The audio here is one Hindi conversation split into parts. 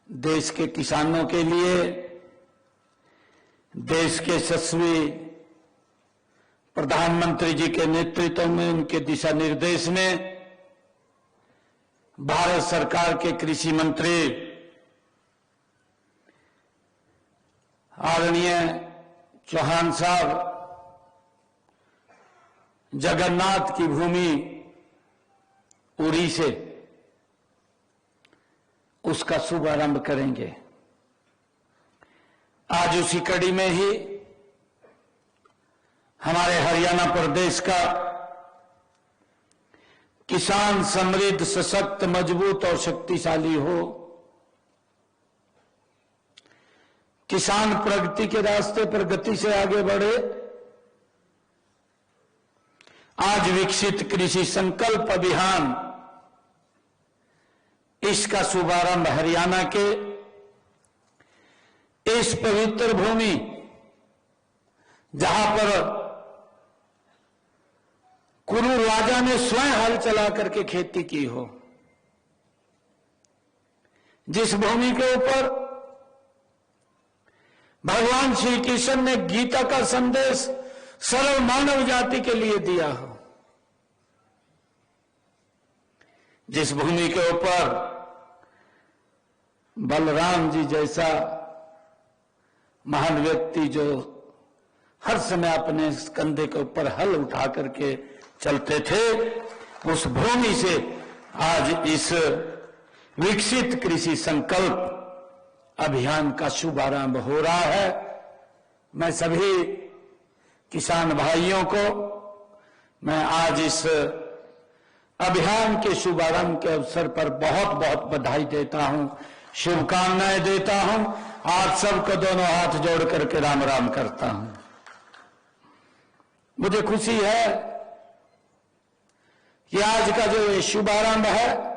देश के किसानों के लिए देश के यशस्वी प्रधानमंत्री जी के नेतृत्व में, उनके दिशा निर्देश में भारत सरकार के कृषि मंत्री आदरणीय चौहान साहब जगन्नाथ की भूमि उड़ी से उसका शुभारंभ करेंगे। आज उसी कड़ी में ही हमारे हरियाणा प्रदेश का किसान समृद्ध, सशक्त, मजबूत और शक्तिशाली हो, किसान प्रगति के रास्ते पर गति से आगे बढ़े, आज विकसित कृषि संकल्प अभियान, इसका शुभारंभ हरियाणा के इस पवित्र भूमि जहां पर कुरु राजा ने स्वयं हल चला करके खेती की हो, जिस भूमि के ऊपर भगवान श्री कृष्ण ने गीता का संदेश सरल मानव जाति के लिए दिया हो, जिस भूमि के ऊपर बलराम जी जैसा महान व्यक्ति जो हर समय अपने कंधे के ऊपर हल उठा करके चलते थे, उस भूमि से आज इस विकसित कृषि संकल्प अभियान का शुभारंभ हो रहा है। मैं सभी किसान भाइयों को मैं आज इस अभियान के शुभारंभ के अवसर पर बहुत बहुत बधाई देता हूं, शुभकामनाएं देता हूं। आप सबको दोनों हाथ जोड़ करके राम राम करता हूं। मुझे खुशी है कि आज का जो ये शुभारंभ है,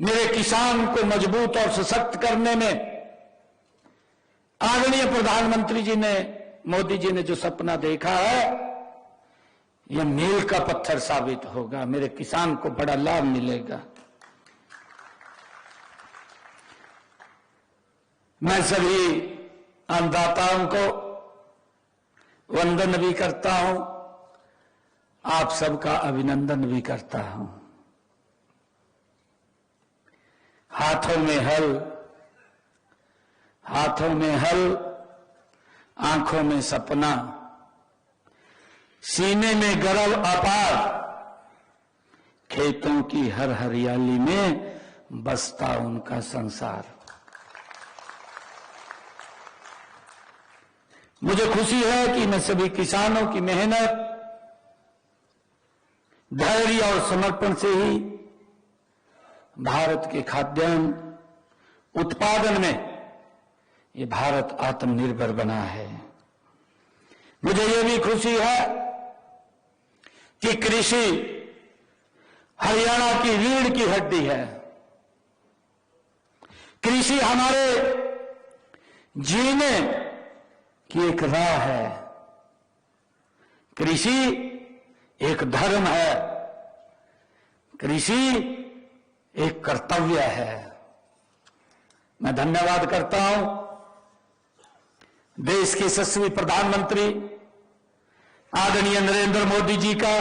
मेरे किसान को मजबूत और सशक्त करने में आदरणीय प्रधानमंत्री जी ने, मोदी जी ने जो सपना देखा है, यह मील का पत्थर साबित होगा। मेरे किसान को बड़ा लाभ मिलेगा। मैं सभी अन्नदाताओं को वंदन भी करता हूं, आप सबका अभिनंदन भी करता हूं। हाथों में हल, हाथों में हल, आंखों में सपना, सीने में गर्व अपार, खेतों की हर हरियाली में बसता उनका संसार। मुझे खुशी है कि मैं सभी किसानों की मेहनत, धैर्य और समर्पण से ही भारत के खाद्यान्न उत्पादन में ये भारत आत्मनिर्भर बना है। मुझे ये भी खुशी है कि कृषि हरियाणा की रीढ़ की हड्डी है। कृषि हमारे जीने की एक राह है। कृषि एक धर्म है, कृषि एक कर्तव्य है। मैं धन्यवाद करता हूं देश के यशस्वी प्रधानमंत्री आदरणीय नरेंद्र मोदी जी का,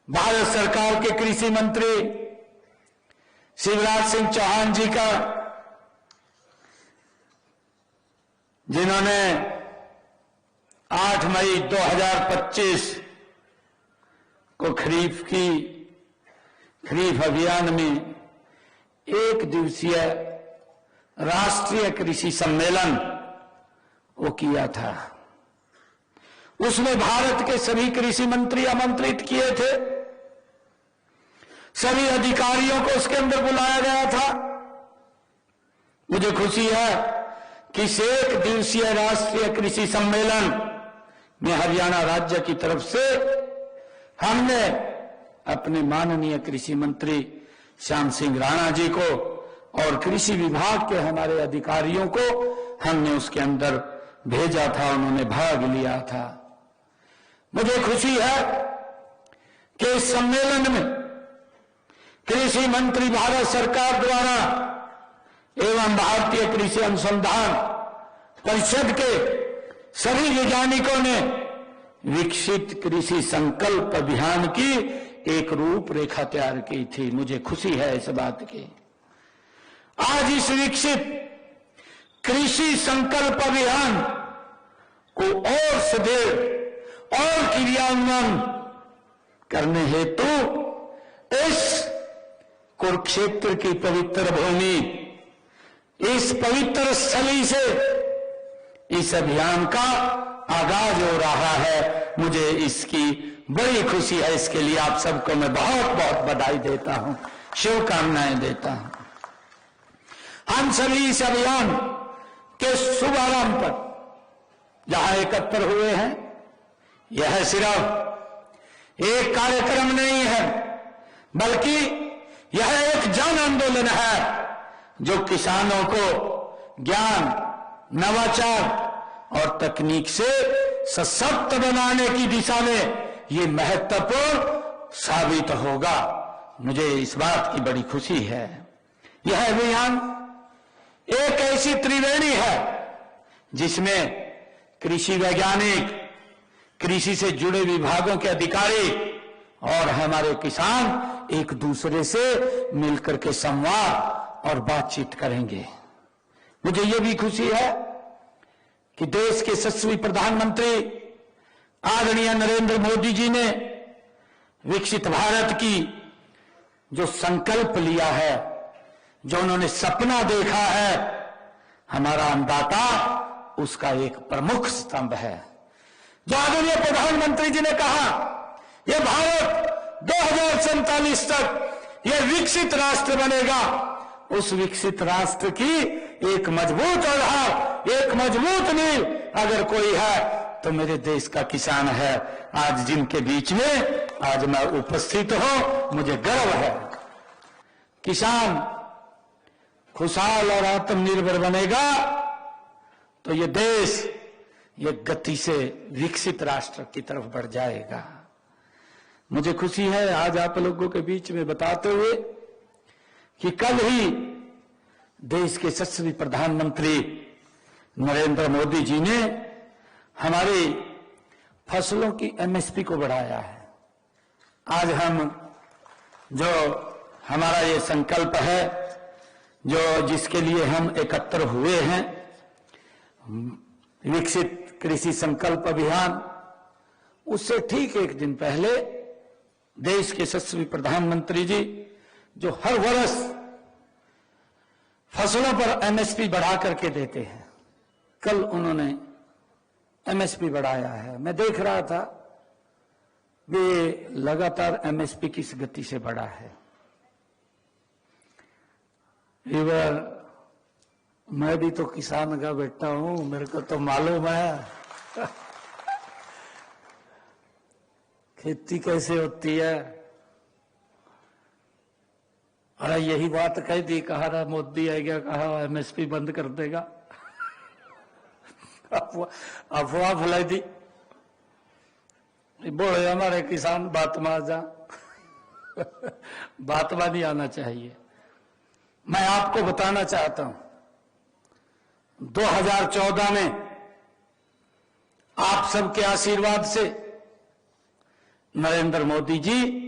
भारत सरकार के कृषि मंत्री शिवराज सिंह चौहान जी का, जिन्होंने 8 मई 2025 को खरीफ अभियान में एक दिवसीय राष्ट्रीय कृषि सम्मेलन वो किया था। उसमें भारत के सभी कृषि मंत्री आमंत्रित किए थे, सभी अधिकारियों को उसके अंदर बुलाया गया था। मुझे खुशी है कि इस एक दिवसीय राष्ट्रीय कृषि सम्मेलन में हरियाणा राज्य की तरफ से हमने अपने माननीय कृषि मंत्री श्याम सिंह राणा जी को और कृषि विभाग के हमारे अधिकारियों को हमने उसके अंदर भेजा था, उन्होंने भाग लिया था। मुझे खुशी है कि इस सम्मेलन में कृषि मंत्री भारत सरकार द्वारा एवं भारतीय कृषि अनुसंधान परिषद के सभी वैज्ञानिकों ने विकसित कृषि संकल्प अभियान की एक रूपरेखा तैयार की थी। मुझे खुशी है इस बात की। आज इस विकसित कृषि संकल्प अभियान को और सुदृढ़ और क्रियान्वयन करने हेतु इस कुरुक्षेत्र की पवित्र भूमि, इस पवित्र स्थली से इस अभियान का आगाज हो रहा है। मुझे इसकी बड़ी खुशी है। इसके लिए आप सबको मैं बहुत बहुत बधाई देता हूं, शुभकामनाएं देता हूं। हम सभी इस अभियान के शुभारंभ पर जहां एकत्र हुए हैं, यह सिर्फ एक कार्यक्रम नहीं है, बल्कि यह एक जन आंदोलन है जो किसानों को ज्ञान, नवाचार और तकनीक से सशक्त बनाने की दिशा में ये महत्वपूर्ण साबित होगा। मुझे इस बात की बड़ी खुशी है। यह अभियान एक ऐसी त्रिवेणी है जिसमें कृषि वैज्ञानिक, कृषि से जुड़े विभागों के अधिकारी और हमारे किसान एक दूसरे से मिलकर के संवाद और बातचीत करेंगे। मुझे यह भी खुशी है कि देश के यशस्वी प्रधानमंत्री आदरणीय नरेंद्र मोदी जी ने विकसित भारत की जो संकल्प लिया है, जो उन्होंने सपना देखा है, हमारा अन्नदाता उसका एक प्रमुख स्तंभ है। जो आदरणीय प्रधानमंत्री जी ने कहा, यह भारत 2047 तक यह विकसित राष्ट्र बनेगा, उस विकसित राष्ट्र की एक मजबूत आधार, एक मजबूत नींव अगर कोई है तो मेरे देश का किसान है। आज जिनके बीच में आज मैं उपस्थित हूं, मुझे गर्व है। किसान खुशहाल और आत्मनिर्भर बनेगा तो ये देश ये गति से विकसित राष्ट्र की तरफ बढ़ जाएगा। मुझे खुशी है आज आप लोगों के बीच में बताते हुए कि कल ही देश के यशस्वी प्रधानमंत्री नरेंद्र मोदी जी ने हमारी फसलों की एमएसपी को बढ़ाया है। आज हम जो हमारा ये संकल्प है, जो जिसके लिए हम एकत्र हुए हैं, विकसित कृषि संकल्प अभियान, उससे ठीक एक दिन पहले देश के यशस्वी प्रधानमंत्री जी जो हर वर्ष फसलों पर एमएसपी बढ़ा करके देते हैं, कल उन्होंने एमएसपी बढ़ाया है। मैं देख रहा था वे लगातार एमएसपी किस गति से बढ़ा है। मैं भी तो किसान का बेटा हूं, मेरे को तो मालूम है खेती कैसे होती है। अरे यही बात कह दी, कहा रहा मोदी आ गया, कहा एमएसपी बंद कर देगा, अफवाह फैलाई दी। बोले हमारे किसान बात में आ जा बात में नहीं आना चाहिए। मैं आपको बताना चाहता हूं, 2014 में आप सबके आशीर्वाद से नरेंद्र मोदी जी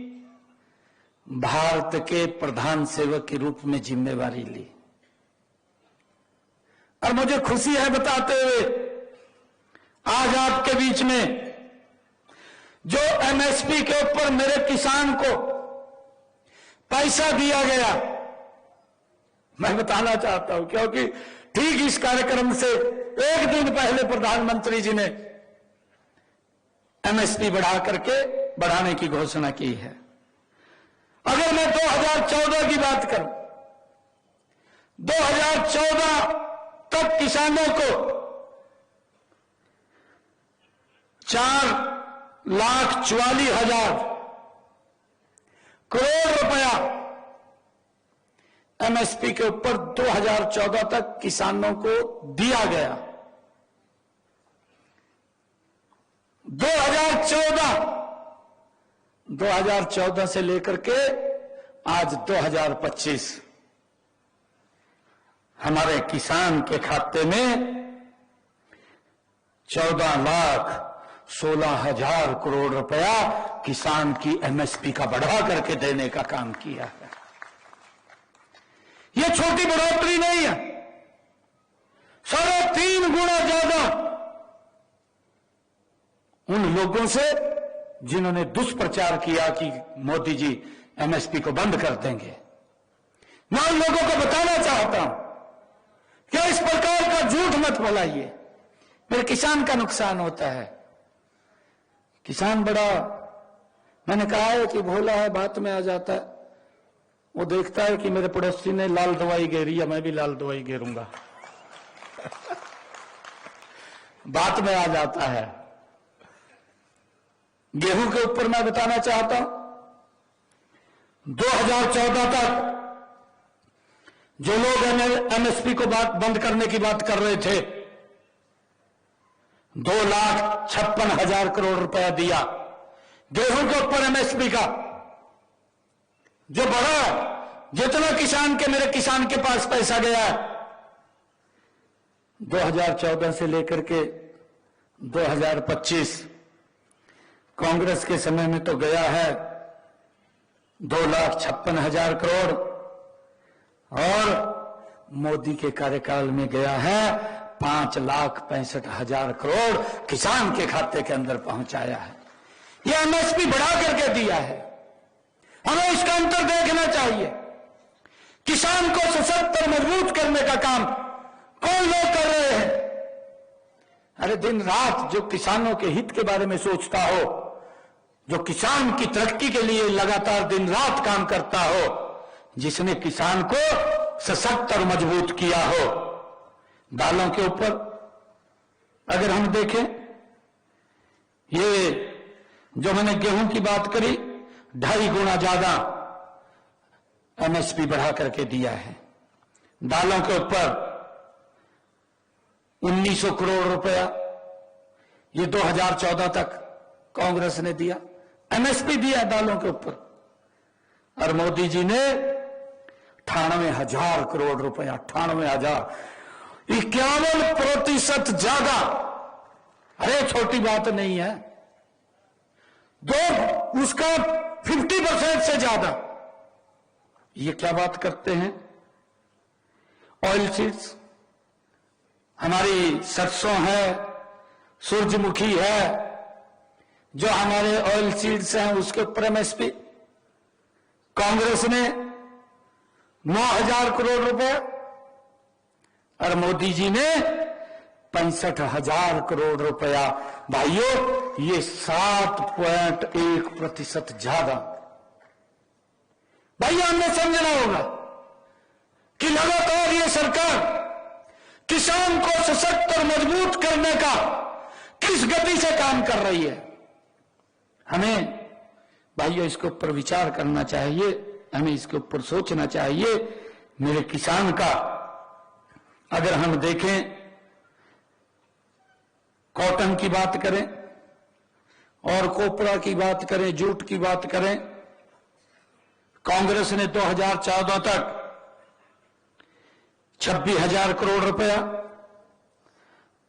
भारत के प्रधान सेवक के रूप में जिम्मेवारी ली, और मुझे खुशी है बताते हुए आज आपके बीच में जो एमएसपी के ऊपर मेरे किसान को पैसा दिया गया, मैं बताना चाहता हूं, क्योंकि ठीक इस कार्यक्रम से एक दिन पहले प्रधानमंत्री जी ने एमएसपी बढ़ा करके बढ़ाने की घोषणा की है। अगर मैं 2014 की बात करूं, 2014 तक किसानों को 4,44,000 करोड़ रुपया एमएसपी के ऊपर 2014 तक किसानों को दिया गया। 2014 से लेकर के आज 2025 हमारे किसान के खाते में 14,16,000 करोड़ रुपया किसान की एमएसपी का बढ़ा करके देने का काम किया है। यह छोटी बढ़ोतरी नहीं है, 3.5 गुना ज्यादा उन लोगों से जिन्होंने दुष्प्रचार किया कि मोदी जी एमएसपी को बंद कर देंगे। मैं उन लोगों को बताना चाहता हूं कि इस प्रकार का झूठ मत फैलाइए, फिर किसान का नुकसान होता है। किसान बड़ा, मैंने कहा है कि भोला है, बात में आ जाता है। वो देखता है कि मेरे पड़ोसी ने लाल दवाई घेरी है, मैं भी लाल दवाई घेरूंगा। बात में आ जाता है। गेहूं के ऊपर मैं बताना चाहता हूं, 2014 तक जो लोग एमएसपी को बंद करने की बात कर रहे थे, 2,56,000 करोड़ रुपया दिया गेहूं के ऊपर एमएसपी का, जो बढ़ा जितना किसान के, मेरे किसान के पास पैसा गया है 2014 से लेकर के 2025 कांग्रेस के समय में तो गया है 2,56,000 करोड़, और मोदी के कार्यकाल में गया है 5,65,000 करोड़ किसान के खाते के अंदर पहुंचाया है। यह एमएसपी बढ़ा करके दिया है। हमें इसका अंतर देखना चाहिए। किसान को सशक्त और मजबूत करने का काम कौन लोग कर रहे हैं? अरे दिन रात जो किसानों के हित के बारे में सोचता हो, जो किसान की तरक्की के लिए लगातार दिन रात काम करता हो, जिसने किसान को सशक्त और मजबूत किया हो। दालों के ऊपर अगर हम देखें, ये जो मैंने गेहूं की बात करी, 2.5 गुना ज्यादा एमएसपी बढ़ा करके दिया है। दालों के ऊपर 1,900 करोड़ रुपया ये 2014 तक कांग्रेस ने दिया, एमएसपी दिया दालों के ऊपर। और मोदी जी ने 98,000 करोड़ रुपया, 98,000, 51% ज्यादा। अरे छोटी बात नहीं है, उसका 50% से ज्यादा। ये क्या बात करते हैं? ऑयल सीड्स, हमारी सरसों है, सूरजमुखी है, जो हमारे ऑयल सीड्स हैं उसके ऊपर एमएसपी कांग्रेस ने 9,000 करोड़ रुपए और मोदी जी ने 65,000 करोड़ रुपया। भाइयों, ये 7.1% ज्यादा। भाइयों, हमने समझना होगा कि लगातार ये सरकार किसान को सशक्त और मजबूत करने का किस गति से काम कर रही है। हमें भाइयों इसके ऊपर विचार करना चाहिए, हमें इसके ऊपर सोचना चाहिए। मेरे किसान का अगर हम देखें, कॉटन की बात करें और कोपरा की बात करें, जूट की बात करें, कांग्रेस ने 2014 तक 26,000 करोड़ रुपया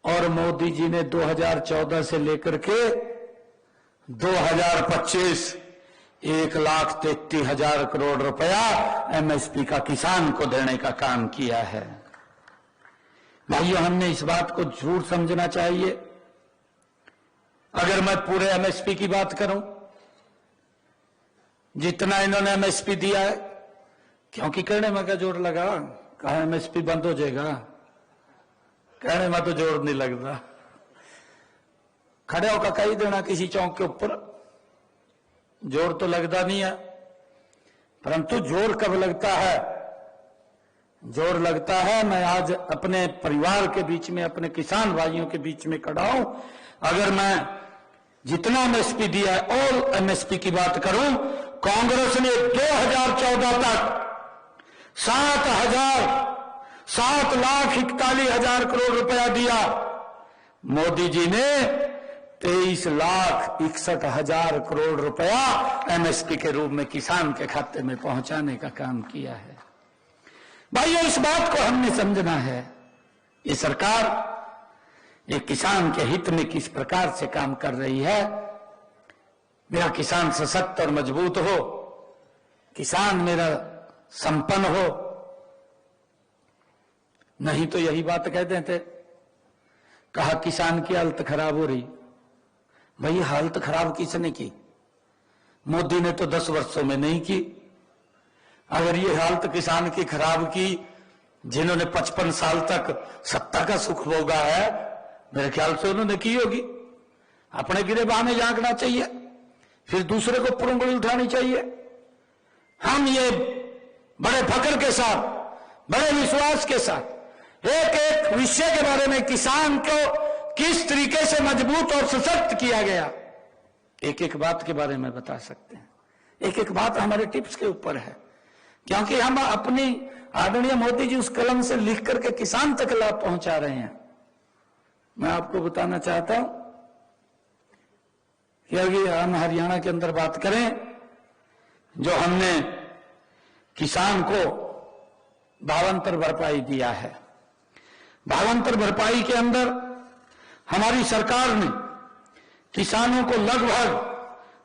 और मोदी जी ने 2014 से लेकर के 2025 1,33,000 करोड़ रुपया एमएसपी का किसान को देने का काम किया है। भाइयों, हमने इस बात को जरूर समझना चाहिए। अगर मैं पूरे एमएसपी की बात करूं, जितना इन्होंने एमएसपी दिया है, क्योंकि कहने में क्या जोर लगा, कहा एमएसपी बंद हो जाएगा, कहने में तो जोर नहीं लगता। खड़े होकर कही देना किसी चौक के ऊपर, जोर तो लगता नहीं है। परंतु जोर कब लगता है? जोर लगता है, मैं आज अपने परिवार के बीच में, अपने किसान भाइयों के बीच में खड़ा हूं। अगर मैं जितना एमएसपी दिया है, ऑल एमएसपी की बात करूं, कांग्रेस ने 2014 तक 7,41,000 करोड़ रुपया दिया, मोदी जी ने 23,61,000 करोड़ रुपया एमएसपी के रूप में किसान के खाते में पहुंचाने का काम किया है। भाइयों, इस बात को हमने समझना है, ये सरकार ये किसान के हित में किस प्रकार से काम कर रही है। मेरा किसान सशक्त और मजबूत हो, किसान मेरा संपन्न हो, नहीं तो यही बात कह देते, कहा किसान की हालत खराब हो रही। भाई, हालत खराब किसने की? मोदी ने तो 10 वर्षों में नहीं की। अगर ये हालत किसान की खराब की जिन्होंने 55 साल तक सत्ता का सुख भोगा है, मेरे ख्याल से उन्होंने की होगी। अपने गिरेबान में झांकना चाहिए, फिर दूसरे को पुरंगड़ी उठानी चाहिए। हम ये बड़े फक्र के साथ, बड़े विश्वास के साथ एक एक विषय के बारे में, किसान को किस तरीके से मजबूत और सशक्त किया गया, एक एक बात के बारे में बता सकते हैं। एक एक बात हमारे टिप्स के ऊपर है, क्योंकि हम अपनी आदरणीय मोदी जी उस कलम से लिख करके किसान तक लाभ पहुंचा रहे हैं। मैं आपको बताना चाहता हूं कि अभी हम हरियाणा के अंदर बात करें, जो हमने किसान को भावांतर भरपाई दिया है, भावांतर भरपाई के अंदर हमारी सरकार ने किसानों को लगभग,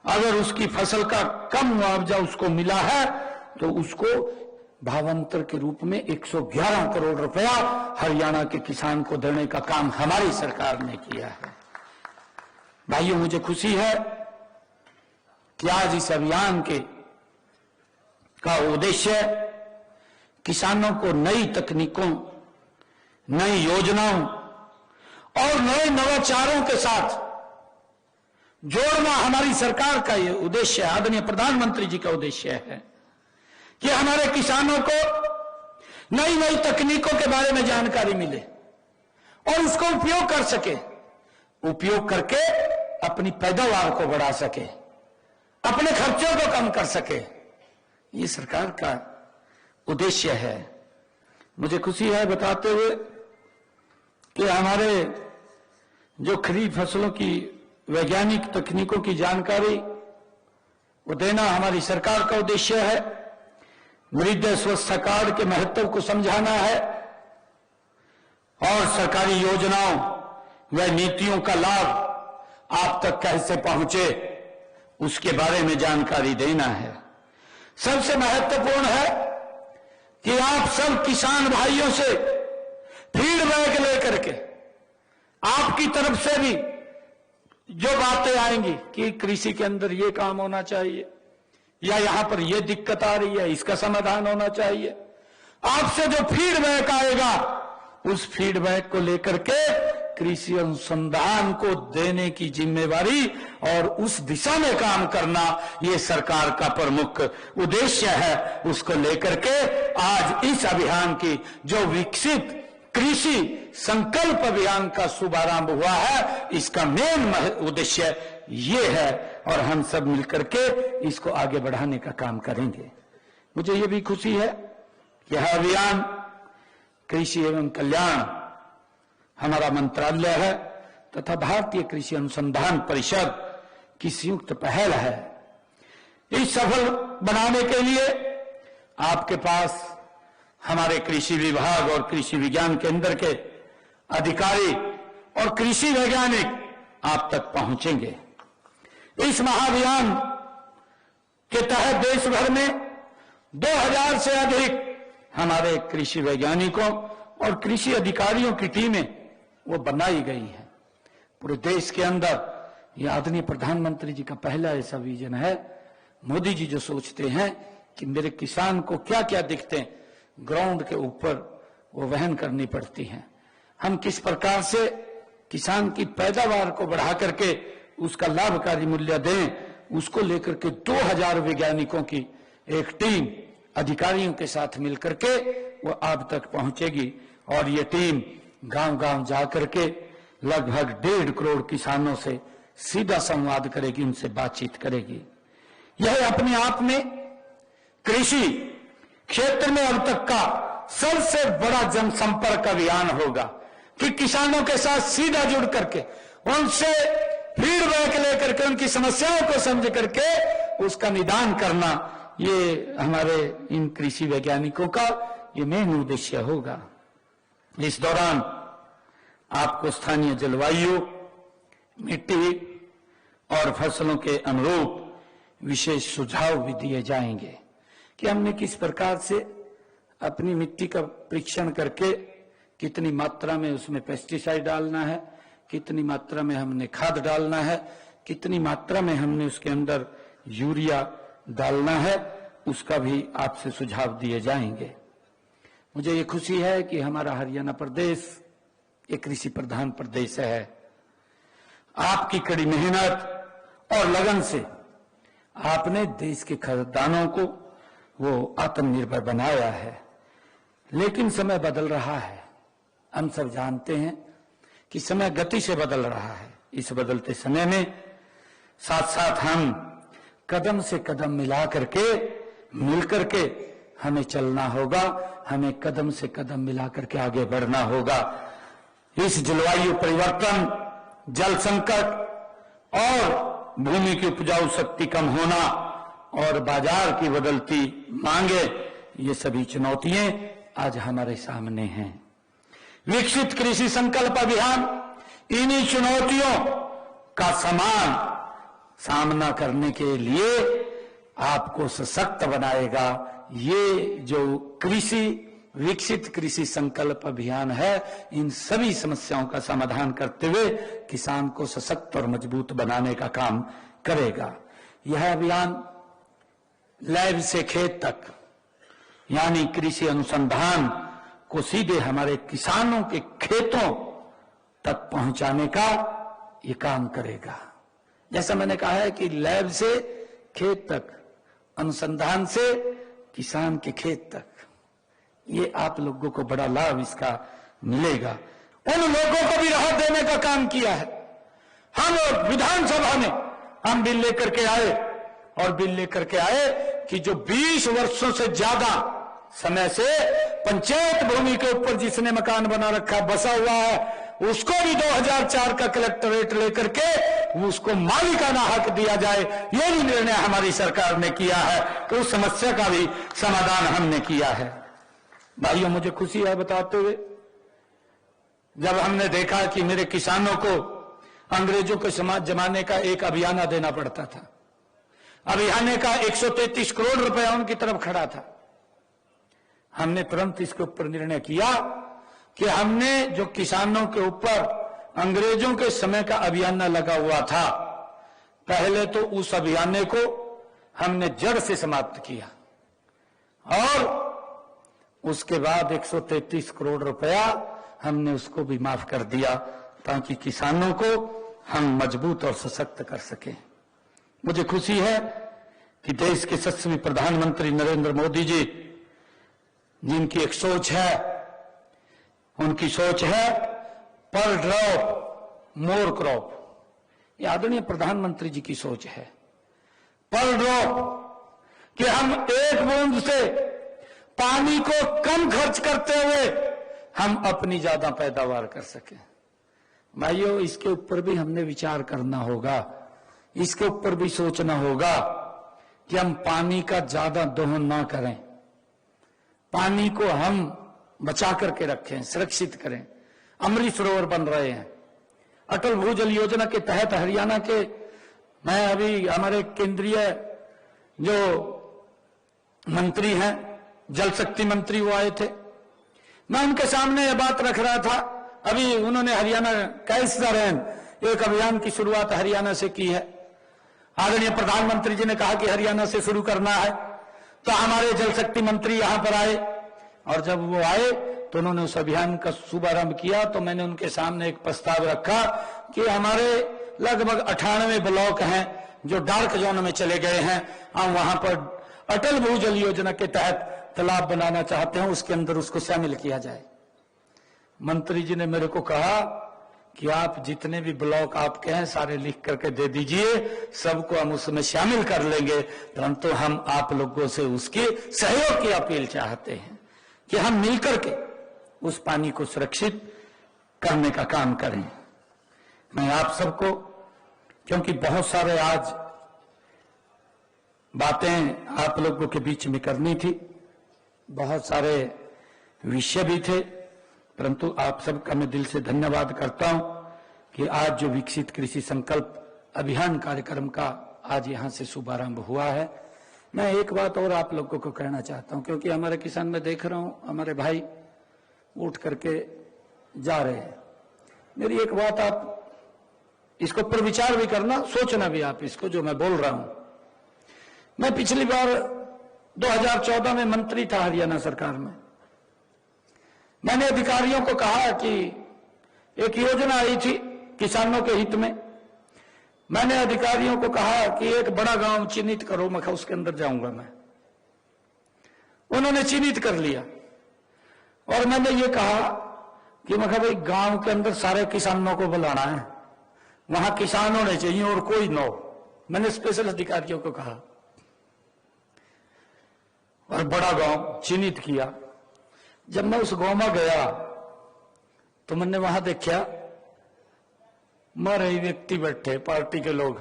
अगर उसकी फसल का कम मुआवजा उसको मिला है तो उसको भावांतर के रूप में 111 करोड़ रुपया हरियाणा के किसान को देने का काम हमारी सरकार ने किया है। भाइयों, मुझे खुशी है कि आज इस अभियान का उद्देश्य किसानों को नई तकनीकों, नई योजनाओं और नए नवाचारों के साथ जोड़ना हमारी सरकार का ये उद्देश्य है। आदरणीय प्रधानमंत्री जी का उद्देश्य है कि हमारे किसानों को नई नई तकनीकों के बारे में जानकारी मिले और उसको उपयोग कर सके, उपयोग करके अपनी पैदावार को बढ़ा सके, अपने खर्चों को कम कर सके। ये सरकार का उद्देश्य है। मुझे खुशी है बताते हुए कि हमारे जो खरीफ फसलों की वैज्ञानिक तकनीकों की जानकारी वो देना हमारी सरकार का उद्देश्य है। मृदा स्वास्थ्य कार्ड के महत्व को समझाना है और सरकारी योजनाओं व नीतियों का लाभ आप तक कैसे पहुंचे उसके बारे में जानकारी देना है। सबसे महत्वपूर्ण है कि आप सब किसान भाइयों से फीडबैक लेकर के आपकी तरफ से भी जो बातें आएंगी कि कृषि के अंदर ये काम होना चाहिए या यहां पर ये दिक्कत आ रही है, इसका समाधान होना चाहिए, आपसे जो फीडबैक आएगा उस फीडबैक को लेकर के कृषि अनुसंधान को देने की जिम्मेवारी और उस दिशा में काम करना ये सरकार का प्रमुख उद्देश्य है। उसको लेकर के आज इस अभियान की जो विकसित कृषि संकल्प अभियान का शुभारंभ हुआ है, इसका मेन उद्देश्य ये है और हम सब मिलकर के इसको आगे बढ़ाने का काम करेंगे। मुझे ये भी खुशी है कि यह अभियान कृषि एवं कल्याण हमारा मंत्रालय है तथा भारतीय कृषि अनुसंधान परिषद की संयुक्त पहल है। इस सफल बनाने के लिए आपके पास हमारे कृषि विभाग और कृषि विज्ञान केंद्र के अधिकारी और कृषि वैज्ञानिक आप तक पहुंचेंगे। इस महाअभियान के तहत देश भर में 2000 से अधिक हमारे कृषि वैज्ञानिकों और कृषि अधिकारियों की टीमें वो बनाई गई हैं। पूरे देश के अंदर ये आदरणीय प्रधानमंत्री जी का पहला ऐसा विजन है। मोदी जी जो सोचते हैं कि मेरे किसान को क्या क्या दिक्कतें ग्राउंड के ऊपर वो वहन करनी पड़ती हैं, हम किस प्रकार से किसान की पैदावार को बढ़ा करके उसका लाभकारी मूल्य दें, उसको लेकर के 2000 वैज्ञानिकों की एक टीम अधिकारियों के साथ मिलकर के वो आप तक पहुंचेगी और ये टीम गांव-गांव जा करके लगभग 1.5 करोड़ किसानों से सीधा संवाद करेगी, उनसे बातचीत करेगी। यह अपने आप में कृषि क्षेत्र में अब तक का सबसे बड़ा जनसंपर्क अभियान होगा कि किसानों के साथ सीधा जुड़ करके उनसे फीडबैक लेकर के उनकी समस्याओं को समझ करके उसका निदान करना, ये हमारे इन कृषि वैज्ञानिकों का ये मेन उद्देश्य होगा। इस दौरान आपको स्थानीय जलवायु, मिट्टी और फसलों के अनुरूप विशेष सुझाव भी दिए जाएंगे कि हमने किस प्रकार से अपनी मिट्टी का परीक्षण करके कितनी मात्रा में उसमें पेस्टिसाइड डालना है, कितनी मात्रा में हमने खाद डालना है, कितनी मात्रा में हमने उसके अंदर यूरिया डालना है, उसका भी आपसे सुझाव दिए जाएंगे। मुझे ये खुशी है कि हमारा हरियाणा प्रदेश एक कृषि प्रधान प्रदेश है। आपकी कड़ी मेहनत और लगन से आपने देश के खाद्यान्नों को वो आत्मनिर्भर बनाया है। लेकिन समय बदल रहा है, हम सब जानते हैं कि समय गति से बदल रहा है। इस बदलते समय में साथ साथ हम कदम से कदम मिला करके मिल करके हमें चलना होगा, हमें कदम से कदम मिला करके आगे बढ़ना होगा। इस जलवायु परिवर्तन, जल संकट और भूमि की उपजाऊ शक्ति कम होना और बाजार की बदलती मांगे, ये सभी चुनौतियां आज हमारे सामने हैं। विकसित कृषि संकल्प अभियान इन्हीं चुनौतियों का सामना करने के लिए आपको सशक्त बनाएगा। ये जो विकसित कृषि संकल्प अभियान है, इन सभी समस्याओं का समाधान करते हुए किसान को सशक्त और मजबूत बनाने का काम करेगा। यह अभियान लैब से खेत तक, यानी कृषि अनुसंधान को सीधे हमारे किसानों के खेतों तक पहुंचाने का ये काम करेगा। जैसा मैंने कहा है कि लैब से खेत तक, अनुसंधान से किसान के खेत तक, ये आप लोगों को बड़ा लाभ इसका मिलेगा। उन लोगों को भी राहत देने का काम किया है। हम विधानसभा में हम बिल लेकर के आए और बिल लेकर के आए कि जो 20 वर्षों से ज्यादा समय से पंचायत भूमि के ऊपर जिसने मकान बना रखा, बसा हुआ है, उसको भी 2004 का कलेक्टरेट लेकर के उसको मालिकाना हक दिया जाए। ये भी निर्णय हमारी सरकार ने किया है, तो उस समस्या का भी समाधान हमने किया है। भाइयों, मुझे खुशी है बताते हुए, जब हमने देखा कि मेरे किसानों को अंग्रेजों के समाज जमाने का एक अभियाना देना पड़ता था, अभियाने का 133 करोड़ रुपया उनकी तरफ खड़ा था, हमने तुरंत इसके ऊपर निर्णय किया कि हमने जो किसानों के ऊपर अंग्रेजों के समय का अभियाना लगा हुआ था, पहले तो उस अभियाने को हमने जड़ से समाप्त किया और उसके बाद 133 करोड़ रुपया हमने उसको भी माफ कर दिया, ताकि किसानों को हम मजबूत और सशक्त कर सकें। मुझे खुशी है कि देश के यशस्वी प्रधानमंत्री नरेंद्र मोदी जी, जिनकी एक सोच है, उनकी सोच है पर ड्रॉप मोर क्रॉप। ये आदरणीय प्रधानमंत्री जी की सोच है, पर ड्रॉप, कि हम एक बूंद से पानी को कम खर्च करते हुए हम अपनी ज्यादा पैदावार कर सकें। भाइयों, इसके ऊपर भी हमने विचार करना होगा, इसके ऊपर भी सोचना होगा कि हम पानी का ज्यादा दोहन ना करें, पानी को हम बचा करके रखें, सुरक्षित करें। अमृत सरोवर बन रहे हैं, अटल भूजल योजना के तहत हरियाणा के, मैं अभी हमारे केंद्रीय जो मंत्री हैं, जल शक्ति मंत्री, वो आए थे, मैं उनके सामने ये बात रख रहा था। अभी उन्होंने हरियाणा कैच द रेन एक अभियान की शुरुआत हरियाणा से की है। आदरणीय प्रधानमंत्री जी ने कहा कि हरियाणा से शुरू करना है, तो हमारे जल शक्ति मंत्री यहां पर आए और जब वो आए तो उन्होंने उस अभियान का शुभारंभ किया। तो मैंने उनके सामने एक प्रस्ताव रखा कि हमारे लगभग 98 ब्लॉक हैं जो डार्क जोन में चले गए हैं, हम वहां पर अटल भूजल योजना के तहत तालाब बनाना चाहते हैं, उसके अंदर उसको शामिल किया जाए। मंत्री जी ने मेरे को कहा कि आप जितने भी ब्लॉक आपके हैं सारे लिख करके दे दीजिए, सबको हम उसमें शामिल कर लेंगे, परंतु हम आप लोगों से उसके सहयोग की अपील चाहते हैं कि हम मिलकर के उस पानी को सुरक्षित करने का काम करें। मैं आप सबको क्योंकि बहुत सारे आज बातें आप लोगों के बीच में करनी थी, बहुत सारे विषय भी थे, परंतु आप सबका मैं दिल से धन्यवाद करता हूं कि आज जो विकसित कृषि संकल्प अभियान कार्यक्रम का आज यहां से शुभारंभ हुआ है। मैं एक बात और आप लोगों को कहना चाहता हूं, क्योंकि हमारे किसान में देख रहा हूं हमारे भाई उठ करके जा रहे हैं। मेरी एक बात आप इसको पर विचार भी करना, सोचना भी आप इसको जो मैं बोल रहा हूं। मैं पिछली बार 2014 में मंत्री था हरियाणा सरकार में। मैंने अधिकारियों को कहा कि एक योजना आई थी किसानों के हित में। मैंने अधिकारियों को कहा कि एक बड़ा गांव चिन्हित करो, मैं उसके अंदर जाऊंगा मैं। उन्होंने चिन्हित कर लिया और मैंने ये कहा कि मैं भाई गांव के अंदर सारे किसानों को बुलाना है, वहां किसान होने चाहिए और कोई न हो। मैंने स्पेशल अधिकारियों को कहा और बड़ा गांव चिन्हित किया। जब मैं उस गांव में गया तो मैंने वहां देखा मरे व्यक्ति बैठे, पार्टी के लोग,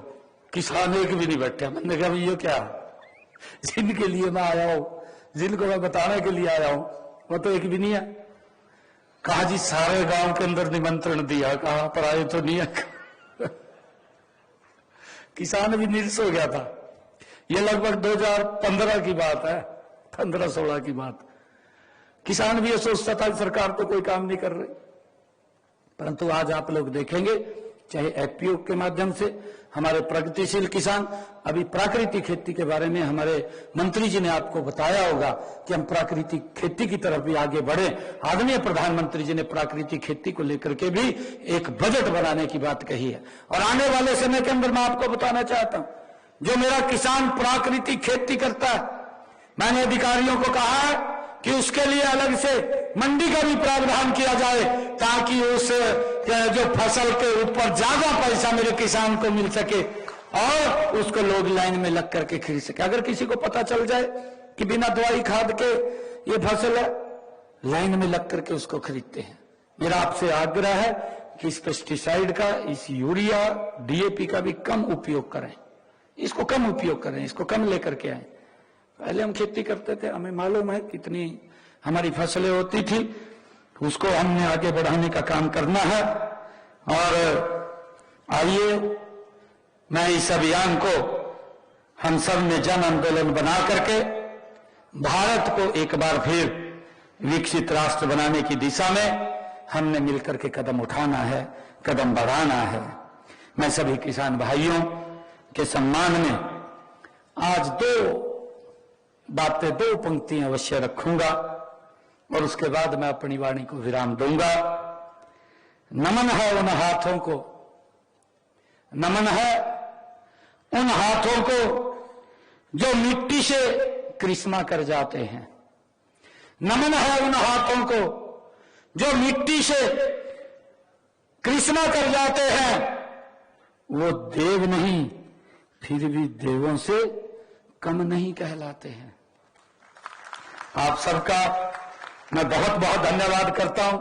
किसान एक भी नहीं बैठे। मैंने कहा ये क्या, जिनके लिए मैं आया हूं, जिनको मैं बताने के लिए आया हूं, वो तो एक भी नहीं है। कहा जी सारे गांव के अंदर निमंत्रण दिया, कहा पर आए तो नहीं है। किसान भी निरस हो गया था। ये लगभग 2015 की बात है, 15-16 की बात। किसान भी ये सोचता था सरकार तो कोई काम नहीं कर रही। परंतु आज आप लोग देखेंगे, चाहे एफपीओ के माध्यम से हमारे प्रगतिशील किसान, अभी प्राकृतिक खेती के बारे में हमारे मंत्री जी ने आपको बताया होगा कि हम प्राकृतिक खेती की तरफ भी आगे बढ़े। आदरणीय प्रधानमंत्री जी ने प्राकृतिक खेती को लेकर के भी एक बजट बनाने की बात कही है। और आने वाले समय के अंदर मैं आपको बताना चाहता हूं, जो मेरा किसान प्राकृतिक खेती करता है, मैंने अधिकारियों को कहा है कि उसके लिए अलग से मंडी का भी प्रावधान किया जाए, ताकि उस जो फसल के ऊपर ज्यादा पैसा मेरे किसान को मिल सके और उसको लोग लाइन में लग करके खरीद सके। अगर किसी को पता चल जाए कि बिना दवाई खाद के ये फसल है, लाइन में लग करके उसको खरीदते हैं। मेरा आपसे आग्रह है कि इस पेस्टिसाइड का, इस यूरिया डीएपी का भी कम उपयोग करें, इसको कम उपयोग करें, इसको कम लेकर के आए। पहले हम खेती करते थे, हमें मालूम है कितनी हमारी फसलें होती थी, उसको हमने आगे बढ़ाने का काम करना है। और आइए मैं इस अभियान को हम सब ने जन आंदोलन बना करके भारत को एक बार फिर विकसित राष्ट्र बनाने की दिशा में हमने मिलकर के कदम उठाना है, कदम बढ़ाना है। मैं सभी किसान भाइयों के सम्मान में आज दो पंक्तियां अवश्य रखूंगा और उसके बाद मैं अपनी वाणी को विराम दूंगा। नमन है उन हाथों को, नमन है उन हाथों को जो मिट्टी से कृष्णा कर जाते हैं। नमन है उन हाथों को जो मिट्टी से कृष्णा कर जाते हैं। वो देव नहीं, फिर भी देवों से कम नहीं कहलाते हैं। आप सबका मैं बहुत बहुत धन्यवाद करता हूं।